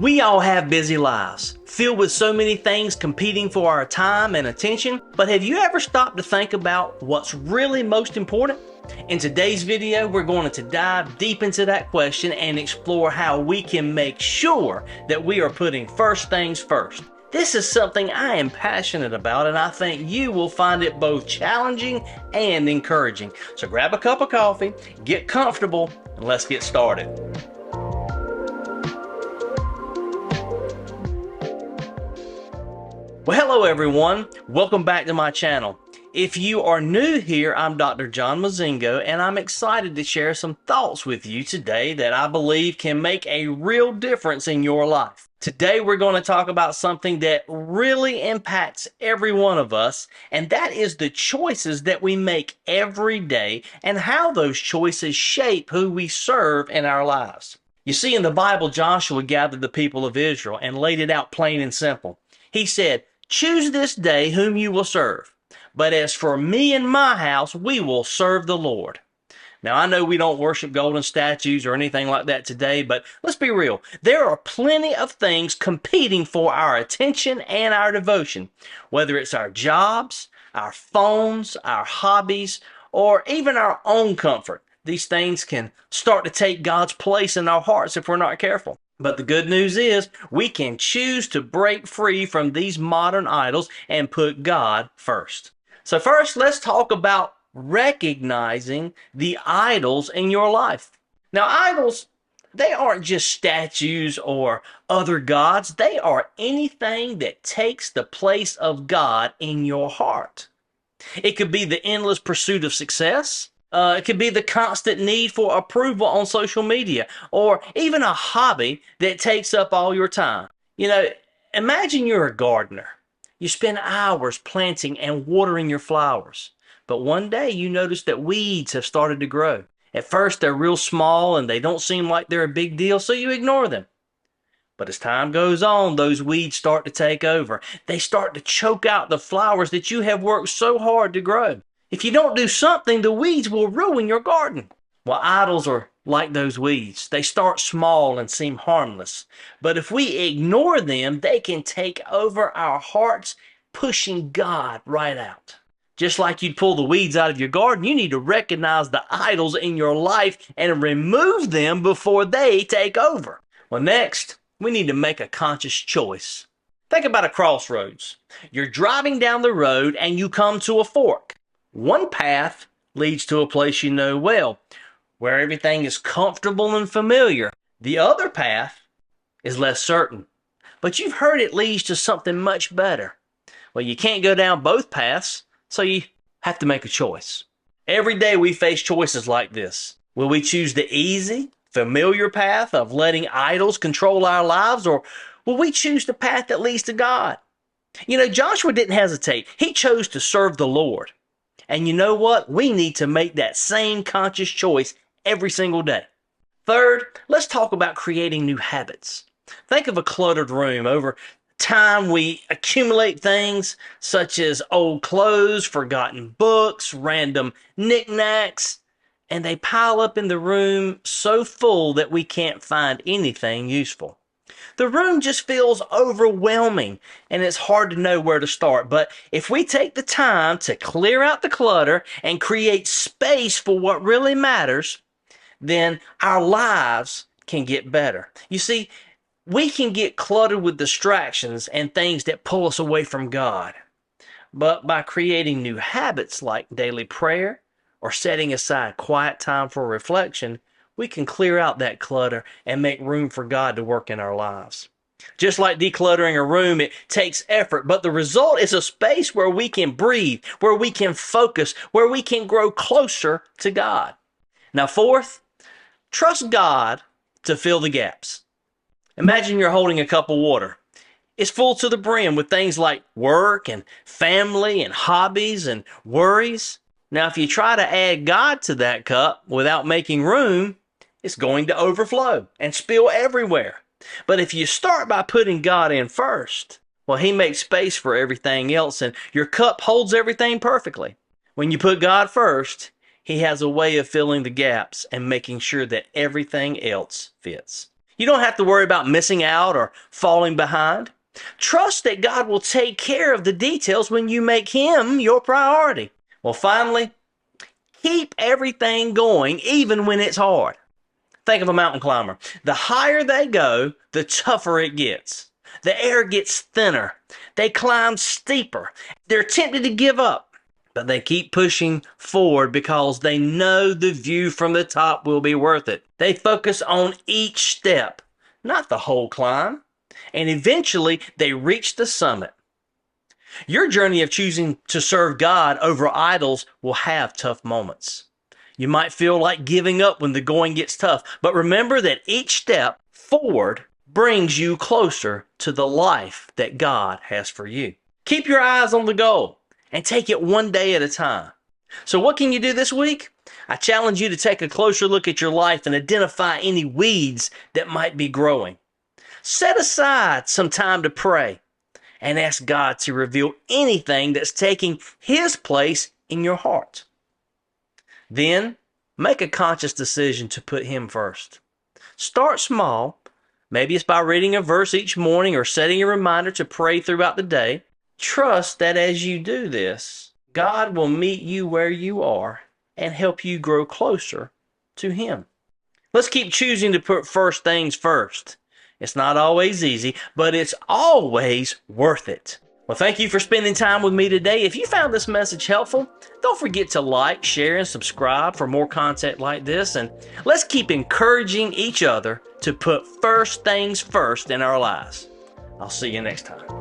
We all have busy lives, filled with so many things competing for our time and attention, but have you ever stopped to think about what's really most important? In today's video, we're going to dive deep into that question and explore how we can make sure that we are putting first things first. This is something I am passionate about, and I think you will find it both challenging and encouraging. So grab a cup of coffee, get comfortable, and let's get started. Well, hello everyone. Welcome back to my channel. If you are new here, I'm Dr. John Mozingo, and I'm excited to share some thoughts with you today that I believe can make a real difference in your life. Today, we're going to talk about something that really impacts every one of us, and that is the choices that we make every day and how those choices shape who we serve in our lives. You see, in the Bible, Joshua gathered the people of Israel and laid it out plain and simple. He said, "Choose this day whom you will serve. But as for me and my house, we will serve the Lord." Now, I know we don't worship golden statues or anything like that today, but let's be real. There are plenty of things competing for our attention and our devotion, whether it's our jobs, our phones, our hobbies, or even our own comfort. These things can start to take God's place in our hearts if we're not careful. But the good news is we can choose to break free from these modern idols and put God first. So first, let's talk about recognizing the idols in your life. Now, idols, they aren't just statues or other gods. They are anything that takes the place of God in your heart. It could be the endless pursuit of success. It could be the constant need for approval on social media, or even a hobby that takes up all your time. You know, imagine you're a gardener. You spend hours planting and watering your flowers. But one day you notice that weeds have started to grow. At first they're real small and they don't seem like they're a big deal, so you ignore them. But as time goes on, those weeds start to take over. They start to choke out the flowers that you have worked so hard to grow. If you don't do something, the weeds will ruin your garden. Well, idols are like those weeds. They start small and seem harmless. But if we ignore them, they can take over our hearts, pushing God right out. Just like you'd pull the weeds out of your garden, you need to recognize the idols in your life and remove them before they take over. Well, next, we need to make a conscious choice. Think about a crossroads. You're driving down the road and you come to a fork. One path leads to a place you know well, where everything is comfortable and familiar. The other path is less certain, but you've heard it leads to something much better. Well, you can't go down both paths, so you have to make a choice. Every day we face choices like this. Will we choose the easy, familiar path of letting idols control our lives, or will we choose the path that leads to God? You know, Joshua didn't hesitate. He chose to serve the Lord. And you know what? We need to make that same conscious choice every single day. Third, let's talk about creating new habits. Think of a cluttered room. Over time, we accumulate things such as old clothes, forgotten books, random knickknacks, and they pile up in the room so full that we can't find anything useful. The room just feels overwhelming and it's hard to know where to start. But if we take the time to clear out the clutter and create space for what really matters, then our lives can get better. You see, we can get cluttered with distractions and things that pull us away from God. But by creating new habits like daily prayer or setting aside quiet time for reflection, we can clear out that clutter and make room for God to work in our lives. Just like decluttering a room, it takes effort, but the result is a space where we can breathe, where we can focus, where we can grow closer to God. Now, fourth, trust God to fill the gaps. Imagine you're holding a cup of water. It's full to the brim with things like work and family and hobbies and worries. Now, if you try to add God to that cup without making room, it's going to overflow and spill everywhere. But if you start by putting God in first, well, He makes space for everything else and your cup holds everything perfectly. When you put God first, He has a way of filling the gaps and making sure that everything else fits. You don't have to worry about missing out or falling behind. Trust that God will take care of the details when you make Him your priority. Well, finally, keep everything going even when it's hard. Think of a mountain climber. The higher they go, the tougher it gets. The air gets thinner. They climb steeper. They're tempted to give up, but they keep pushing forward because they know the view from the top will be worth it. They focus on each step, not the whole climb, and eventually they reach the summit. Your journey of choosing to serve God over idols will have tough moments. You might feel like giving up when the going gets tough, but remember that each step forward brings you closer to the life that God has for you. Keep your eyes on the goal and take it one day at a time. So what can you do this week? I challenge you to take a closer look at your life and identify any weeds that might be growing. Set aside some time to pray and ask God to reveal anything that's taking His place in your heart. Then, make a conscious decision to put Him first. Start small. Maybe it's by reading a verse each morning or setting a reminder to pray throughout the day. Trust that as you do this, God will meet you where you are and help you grow closer to Him. Let's keep choosing to put first things first. It's not always easy, but it's always worth it. Well, thank you for spending time with me today. If you found this message helpful, don't forget to like, share, and subscribe for more content like this. And let's keep encouraging each other to put first things first in our lives. I'll see you next time.